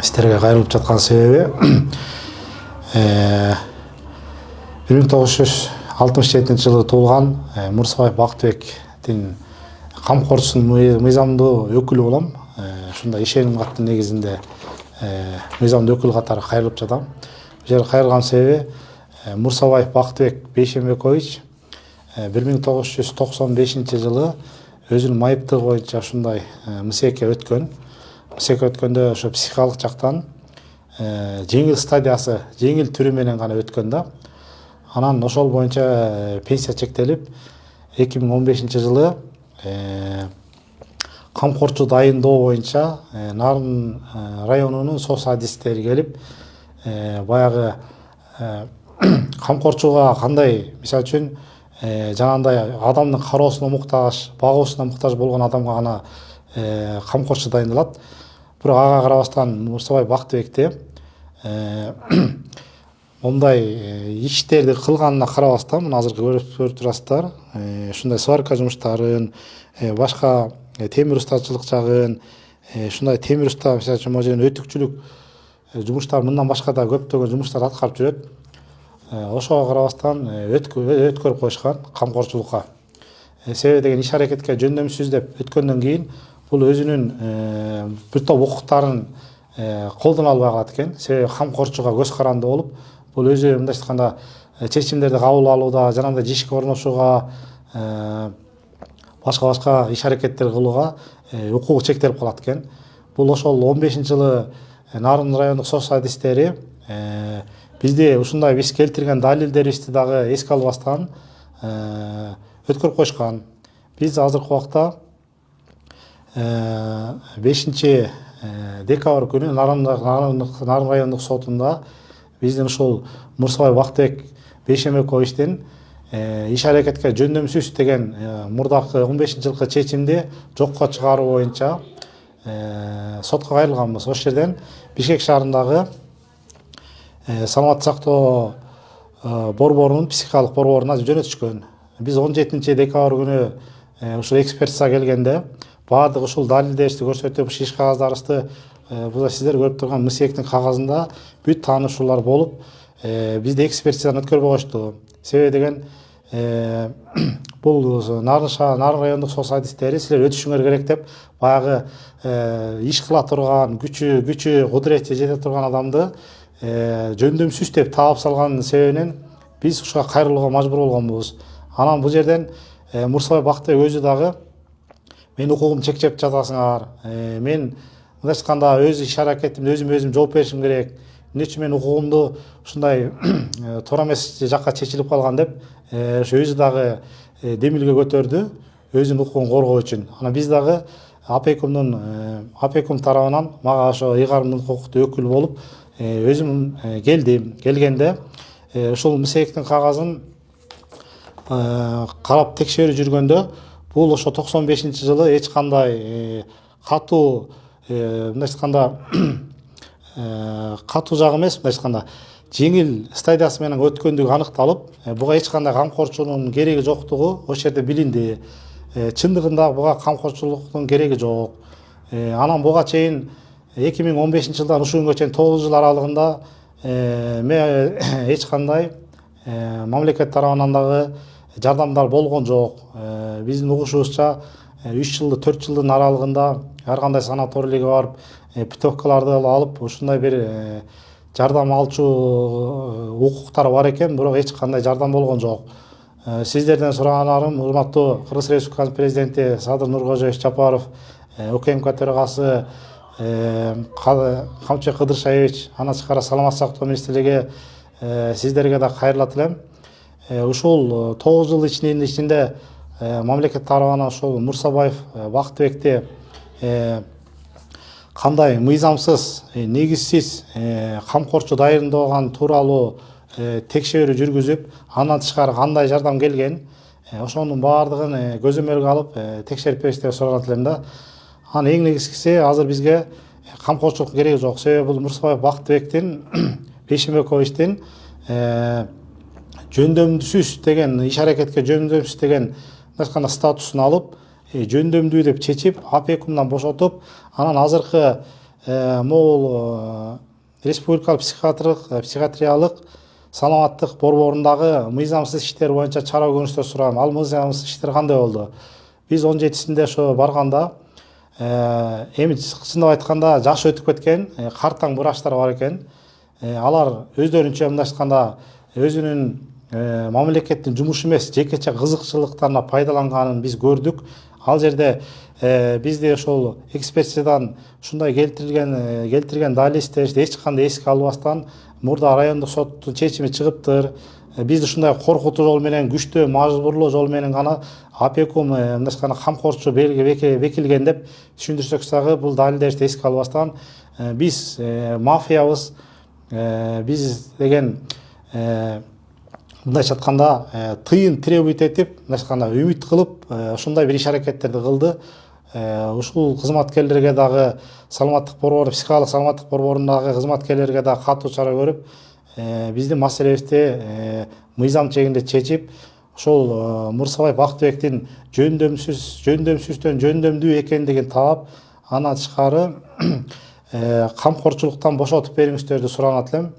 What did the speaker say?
Сіздерге қайырылып жатқан себебі 1967 жылы туылған Мұрсабаев Бақтыбектің қамқоршысының мыйзамдуу өкүлү болом. Ушундай ишеним каттын негизинде мыйзамдуу өкүл катары кайрылып жатам. Бул жерге кайрылган себеби Мұрсабаев Бақтыбек Бейшенбекович 1995 жылы өзүнүн майыптыгы боюнча ушундай мисекке өткөн. Мисекке өткөндө ошо психикалык жактан жеңил стадиясы, жеңил түрү менен гана өткөн да. Анан ошол боюнча пенсия чектелип 2015 жылы камкорчу дайындоо боюнча Нарын районунун сот адистери келип баягы камкорчуга кандай, мисалы үчүн жанагындай адамдын кароосуна муктаж, багуусуна муктаж болгон адамга гана камкорчу дайындалат. Бирок ага карабастан Мұрсабаев Бактыбекте мондай иштерди кылганына карабастан, мына азыркы көрүп турасыздар, ушундай сварка жумуштарын, башка темир устачылык жагын, ушундай темир уста, мисалы үчүн могу жерден өтүкчүлүк жумуштар, мындан башка да көптөгөн жумуштар аткарып жүрөт. Ошого карабастан өткөрүп коюшкан камкорчулукка. Себеби деген иш аракетке жөндөмсүз деп өткөндөн кийин бул өзүнүн бир топ укуктарын колдоно албай калат экен. Себеби камкорчуга көз каранды болуп, бул өзү мындайча айтканда чечимдерди кабыл алууда, жанагындай жишке орношууга, башка иш аракеттер кылууга укугу чектелип калат экен. Бул ошол 15 жылы Нарын райондук сот адистери бизди ушундай биз келтирген далилдерибизди дагы эске албастан өткөрүп коюшкан. Биз азыркы убакта 5 декабрь күнү Нарын райондук сотунда биздин ушул Мұрсабаев Бактыбек Бейшенбековичтин иш аракетке жөндөмсүз деген мурдакы 15 жылкы чечимди жокко чыгаруу боюнча сотко кайрылганбыз. Ошол жерден Бишкек шаарындагы саламаттык сактоо борборунун психикалык борборуна жөнөтүшкөн. Биз 17 декабрь күнү ушул экспертизага келгенде баардык ушул далилдерибизди көрсөтүп, иш кагаздарыбызды бул сиздер көрүп турган мисектин кагазында бүт таанышуулар болуп, бизди экспертизадан өткөрбөй коюшту. Себеби деген бул Нарын райондук сот адистери силер өтүшүңөр керек деп баягы иш кыла турган күчү кудурети жете турган адамды жөндөмсүз деп таап салган себебинен биз ушуга кайрылууга мажбур болгонбуз. Анан бул жерден Мұрсабаев Бактыбек өзү дагы мен укугумду чектеп жатасыңар, мен мындайча айтканда өз иш аракетимди өзүм жооп беришим керек, эмне үчүн мен укугумду ушундай туура эмес жакка чечилип калган деп ошо өзү дагы демилге көтөрдү өзүнүн укугун коргоо үчүн. Анан биз дагы апекум тарабынан мага ошо ыйгарымдуу укуктуу өкүл болуп өзүм келдим. Келгенде ушул мисектин кагазын карап текшерүү жүргөндө бул ошо 95 жылы эч кандай катуу мындайча айтканда катуу жагы эмес, мындайча айтканда жеңил стадиясы менен өткөндүгү аныкталып, буга эч кандай камкорчунун кереги жоктугу ошол жерде билинди. Чындыгында буга камкорчулуктун кереги жок. Анан буга чейин 2015 жылдан ушул күнгө чейин 9 жыл аралыгында эч кандай мамлекет тарабынан дагы жардамдар болгон жок. Биздин угушубузча 3 жылды 4 жылдын аралыгында ар кандай санаторийге барып, путевкаларды алып, ушундай бир жардам алчу укуктар бар экен, бирок эч кандай жардам болгон жок. Сиздерден сураганарым, урматтуу Кыргыз Республикасынын президенти Садыр Нуркожоевич Жапаров, УКМК төрагасы Камчыбек Кыдыршаевич, андан тышкары саламаттык сактоо министрлиги сиздерге да кайрылат элем. Ушул 9 жыл ичинде мамлекет тарабынан ушул Мұрсабаев Бактыбекти кандай мыйзамсыз, негизсиз камкорчу дайындаган тууралуу текшерүү жүргүзүп, андан тышкары кандай жардам келген, ошонун баардыгын көзөмөлгө алып текшерип беришти деп сураган элем да. Анан эң негизгиси азыр бизге камкорчулуктун кереги жок. Себеби бул Мұрсабаев Бактыбектин Бейшенбековичтин жөндөмсүз деген иш аракетке жөндөмсүз деген статусун алып, жөндөмдүү деп чечип, апекумдан бошотуп, анан азыркы могул республикалык психиатриялык саламаттык борборундагы мыйзамсыз иштер боюнча чара көрүнүштөр сурагам. Ал мыйзамсыз иштер кандай болду? Биз 17-синде ошо барганда эми чындап айтканда жашы өтүп кеткен картаң врачтар бар экен. Алар өздөрүнчө мындай айтканда өзүнүн мамлекеттин жумушу эмес жекече кызыкчылыктарына пайдаланганын биз көрдүк. Ал жерде бизде ошол экспертизадан ушундай келтирген далилдерди эч кандай эске албастан мурда райондук соттун чечими чыгыптыр. Бизди ушундай коркутуу жол менен, күчтүү мажбурлоо жол менен гана опекун мындай айтканда камкорчу бекилген деп түшүндүрсөк дагы бул далилдерди эске албастан биз мафиябыз, биз деген мындайча айтканда тыйын требует этип, мындайча айтканда үмүт кылып ушундай бир иш аракеттерди кылды. Ушул кызматкерлерге дагы саламаттык борбору, психикалык саламаттык борборундагы кызматкерлерге дагы катуу чара көрүп, биздин маселебизди мыйзам чегинде чечип, ошол Мырзабай Бактыбектин жөндөмсүздөн жөндөмдүү экендигин таап, андан тышкары камкорчулуктан бошотуп бериңиздерди суранат элем.